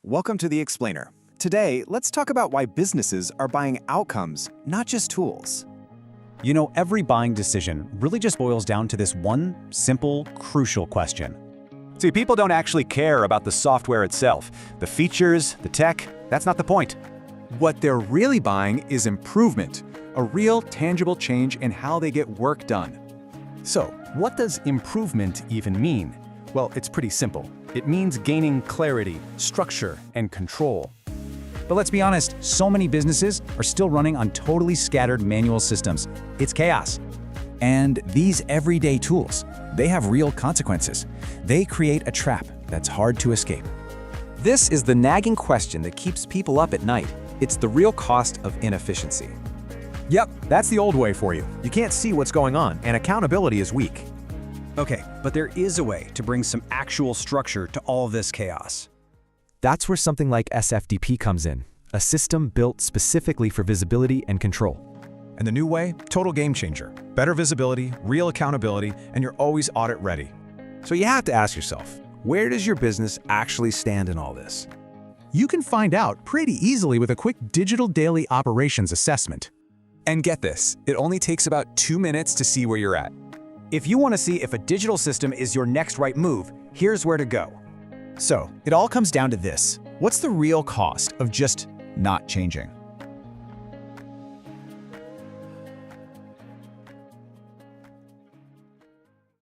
Welcome to The Explainer. Today, let's talk about why businesses are buying outcomes, not just tools. You know, every buying decision really just boils down to this one simple, crucial question. See, people don't actually care about the software itself. The features, the tech, that's not the point. What they're really buying is improvement, a real tangible change in how they get work done. So, what does improvement even mean? Well, it's pretty simple. It means gaining clarity, structure, and control. But let's be honest, so many businesses are still running on totally scattered manual systems. It's chaos. And these everyday tools, they have real consequences. They create a trap that's hard to escape. This is the nagging question that keeps people up at night. It's the real cost of inefficiency. Yep, that's the old way for you. You can't see what's going on, and accountability is weak. Okay, but there is a way to bring some actual structure to all this chaos. That's where something like SFDP comes in, a system built specifically for visibility and control. And the new way? Total game changer. Better visibility, real accountability, and you're always audit ready. So you have to ask yourself, where does your business actually stand in all this? You can find out pretty easily with a quick digital daily operations assessment. And get this, it only takes about 2 minutes to see where you're at. If you want to see if a digital system is your next right move, here's where to go. So, it all comes down to this. What's the real cost of just not changing?